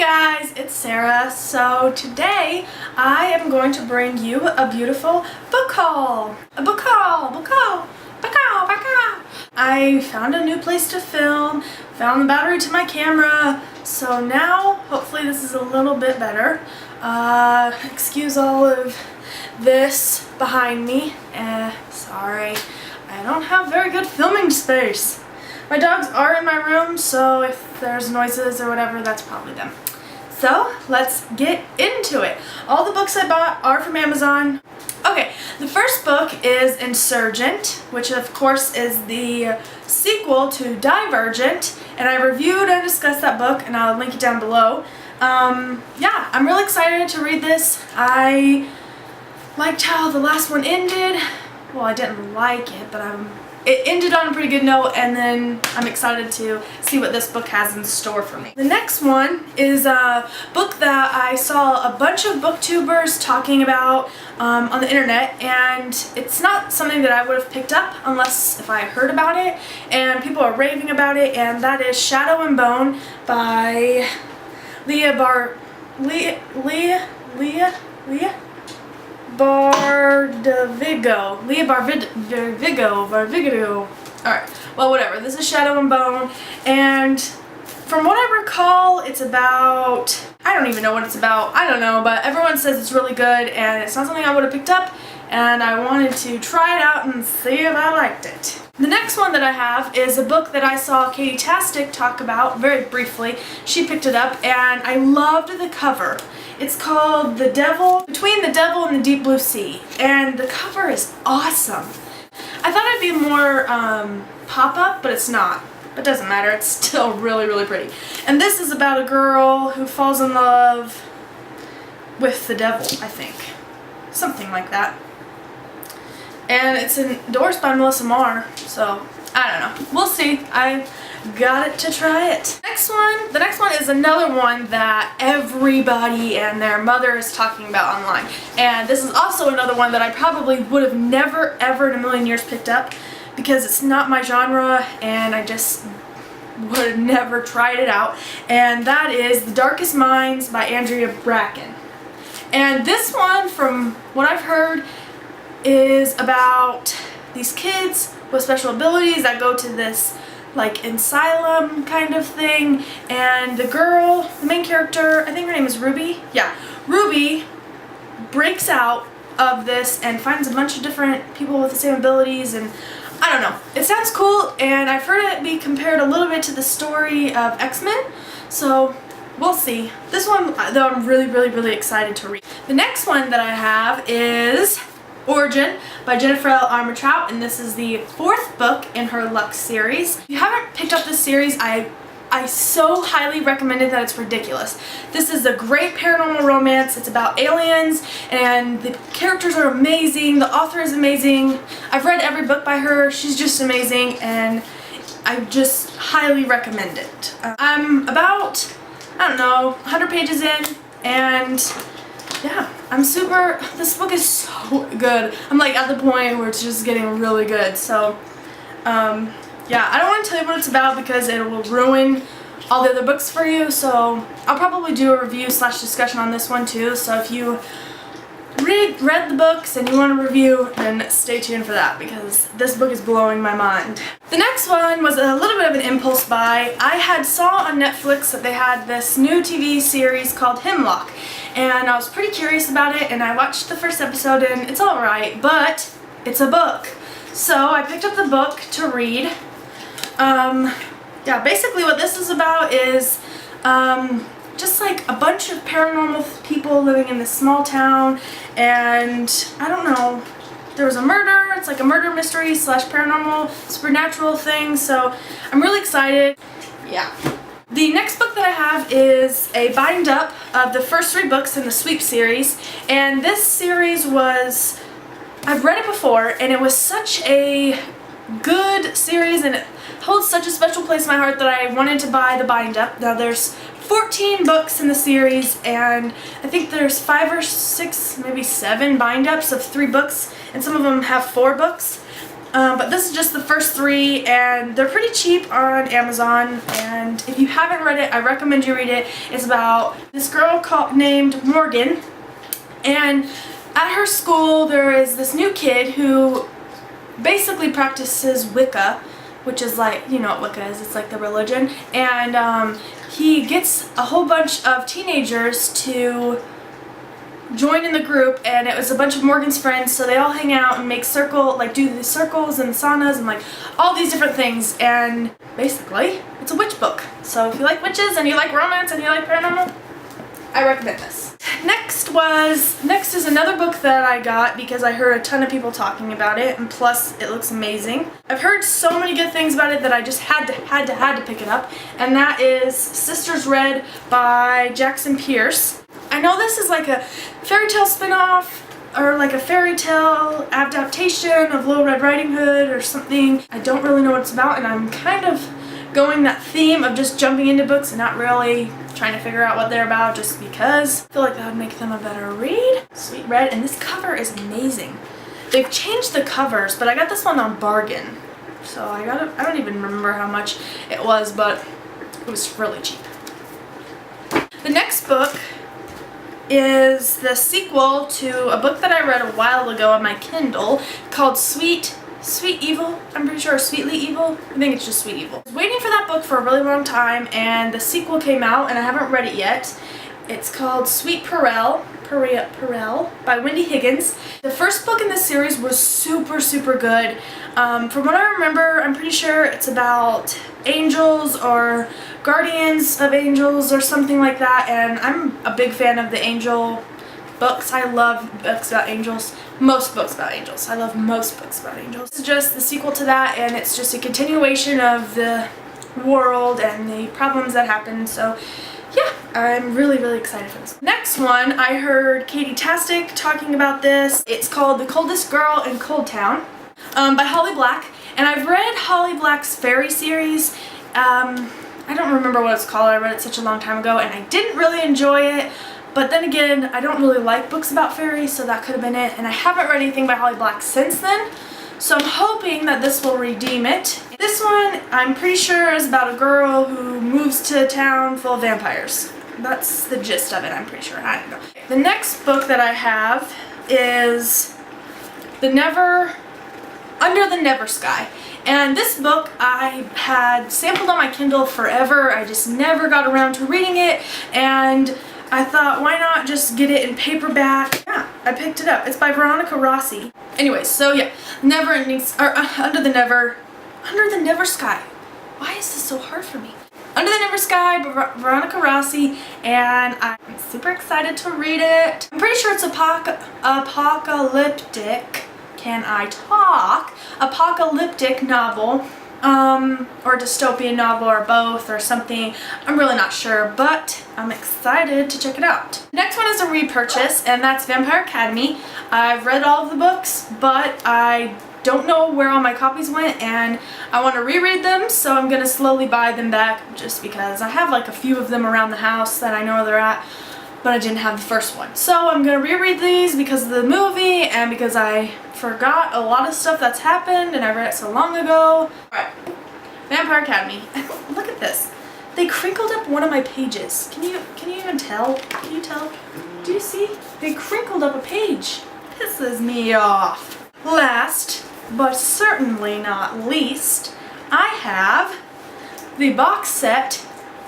guys, it's Sarah. So today I am going to bring you a beautiful book haul. Book haul. I found a new place to film, found the battery to my camera, so now hopefully this is a little bit better. Excuse all of this behind me. Sorry, I don't have very good filming space. My dogs are in my room, so if there's noises or whatever, that's probably them. So let's get into it. All the books I bought are from Amazon. Okay, the first book is Insurgent, which of course is the sequel to Divergent, and I reviewed and discussed that book, and I'll link it down below. Yeah, I'm really excited to read this. I liked how the last one ended. Well, I didn't like it, but it ended on a pretty good note, and then I'm excited to see what this book has in store for me. The next one is a book that I saw a bunch of booktubers talking about on the internet, and it's not something that I would have picked up unless if I heard about it, and people are raving about it, and that is Shadow and Bone by Leah Barvigo. Alright, well whatever, this is Shadow and Bone, and from what I recall, it's about, I don't even know what it's about, I don't know, but everyone says it's really good, and it's not something I would have picked up, and I wanted to try it out and see if I liked it. The next one that I have is a book that I saw Katie Tastic talk about very briefly. She picked it up, and I loved the cover. It's called Between the Devil and the Deep Blue Sea, and the cover is awesome. I thought it'd be more pop-up, but it's not. It doesn't matter, it's still really, really pretty. And this is about a girl who falls in love with the devil, I think. Something like that. And it's endorsed by Melissa Marr, so I don't know. We'll see. I got it to try it. The next one is another one that everybody and their mother is talking about online. And this is also another one that I probably would have never ever in a million years picked up because it's not my genre and I just would have never tried it out. And that is The Darkest Minds by Andrea Bracken. And this one, from what I've heard, is about these kids with special abilities that go to this like asylum kind of thing, and the girl, the main character, I think her name is Ruby. Yeah, Ruby breaks out of this and finds a bunch of different people with the same abilities, and I don't know. It sounds cool, and I've heard it be compared a little bit to the story of X-Men, so we'll see. This one, though, I'm really, really, really excited to read. The next one that I have is Origin by Jennifer L. Armentrout, and this is the fourth book in her Lux series. If you haven't picked up this series, I so highly recommend it that it's ridiculous. This is a great paranormal romance. It's about aliens, and the characters are amazing. The author is amazing. I've read every book by her. She's just amazing, and I just highly recommend it. I'm about, I don't know, 100 pages in, and yeah, this book is so good. I'm like at the point where it's just getting really good. So, yeah, I don't want to tell you what it's about because it will ruin all the other books for you. So I'll probably do a review / discussion on this one too. So if you read the books and you want a review, then stay tuned for that because this book is blowing my mind. The next one was a little bit of an impulse buy. I saw on Netflix that they had this new TV series called Hemlock, and I was pretty curious about it, and I watched the first episode, and it's alright, but it's a book. So I picked up the book to read. Yeah, basically what this is about is just like a bunch of paranormal people living in this small town, and I don't know, there was a murder. It's like a murder mystery / paranormal supernatural thing, so I'm really excited. Yeah. The next book that I have is a bind up of the first 3 books in the Sweep series, and this series I've read it before, and it was such a good series, and it holds such a special place in my heart that I wanted to buy the bind up. Now there's 14 books in the series, and I think there's 5 or 6, maybe 7 bind ups of 3 books, and some of them have 4 books. But this is just the first 3, and they're pretty cheap on Amazon, and if you haven't read it, I recommend you read it. It's about this girl named Morgan, and at her school there is this new kid who basically practices Wicca, which is like, you know what Wicca is, it's like the religion, and he gets a whole bunch of teenagers to join in the group, and it was a bunch of Morgan's friends, so they all hang out and make do the circles and saunas and like all these different things, and basically it's a witch book. So if you like witches and you like romance and you like paranormal, I recommend this. Next is another book that I got because I heard a ton of people talking about it, and plus it looks amazing. I've heard so many good things about it that I just had to pick it up, and that is Sisters Red by Jackson Pierce. I know this is like a fairy tale spin-off or like a fairy tale adaptation of Little Red Riding Hood or something. I don't really know what it's about, and I'm kind of going that theme of just jumping into books and not really trying to figure out what they're about just because I feel like that would make them a better read. Sweet Red, and this cover is amazing. They've changed the covers, but I got this one on bargain. So I don't even remember how much it was, but it was really cheap. The next book is the sequel to a book that I read a while ago on my Kindle called Sweet Evil. I'm pretty sure, Sweetly Evil. I think it's just Sweet Evil. I was waiting for that book for a really long time, and the sequel came out, and I haven't read it yet. It's called Sweet Perel by Wendy Higgins. The first book in this series was super good. From what I remember, I'm pretty sure it's about angels or guardians of angels or something like that, and I'm a big fan of the angel books. I love books about angels. Most books about angels. I love most books about angels. This is just the sequel to that, and it's just a continuation of the world and the problems that happen, so yeah, I'm really excited for this. Next one, I heard Katie Tastic talking about this. It's called The Coldest Girl in Coldtown by Holly Black, and I've read Holly Black's fairy series. I don't remember what it's called. I read it such a long time ago, and I didn't really enjoy it. But then again, I don't really like books about fairies, so that could have been it. And I haven't read anything by Holly Black since then, so I'm hoping that this will redeem it. This one, I'm pretty sure, is about a girl who moves to a town full of vampires. That's the gist of it, I'm pretty sure. I don't know. The next book that I have is Under the Never Sky. And this book I had sampled on my Kindle forever. I just never got around to reading it, and I thought, why not just get it in paperback? Yeah, I picked it up. It's by Veronica Rossi. Anyways, so yeah, Under the Never Sky. Why is this so hard for me? Under the Never Sky by Veronica Rossi, and I'm super excited to read it. I'm pretty sure it's apocalyptic. Can I talk? Apocalyptic novel, or dystopian novel, or both, or something. I'm really not sure, but I'm excited to check it out. Next one is a repurchase, and that's Vampire Academy. I've read all of the books, but I don't know where all my copies went, and I want to reread them, so I'm gonna slowly buy them back just because I have like a few of them around the house that I know where they're at, but I didn't have the first one. So I'm gonna reread these because of the movie and because I forgot a lot of stuff that's happened and I read it so long ago. Alright, Vampire Academy. Look at this. They crinkled up one of my pages. Can you even tell? Can you tell? Do you see? They crinkled up a page. Pisses me off. Last, but certainly not least, I have the box set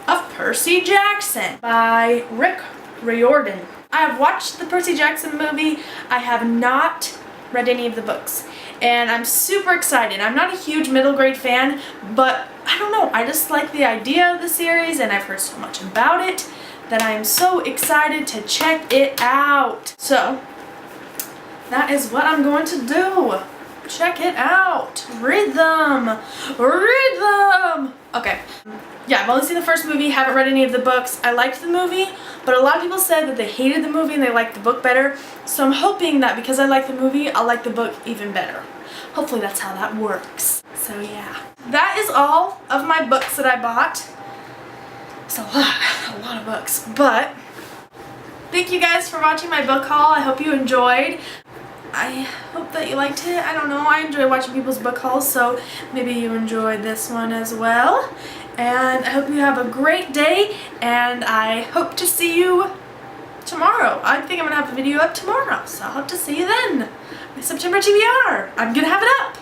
of Percy Jackson by Rick Riordan. I have watched the Percy Jackson movie. I have not read any of the books, and I'm super excited. I'm not a huge middle grade fan, but I don't know, I just like the idea of the series, and I've heard so much about it that I'm so excited to check it out. So that is what I'm going to do. Check it out. Read them. Read them. Okay. Yeah, I've only seen the first movie, haven't read any of the books. I liked the movie, but a lot of people said that they hated the movie and they liked the book better. So I'm hoping that because I like the movie, I'll like the book even better. Hopefully that's how that works. So yeah. That is all of my books that I bought. It's a lot of books. But thank you guys for watching my book haul. I hope you enjoyed. I hope that you liked it. I don't know, I enjoy watching people's book hauls, so maybe you enjoyed this one as well. And I hope you have a great day, and I hope to see you tomorrow. I think I'm gonna have a video up tomorrow, so I'll hope to see you then. My September TBR. I'm gonna have it up.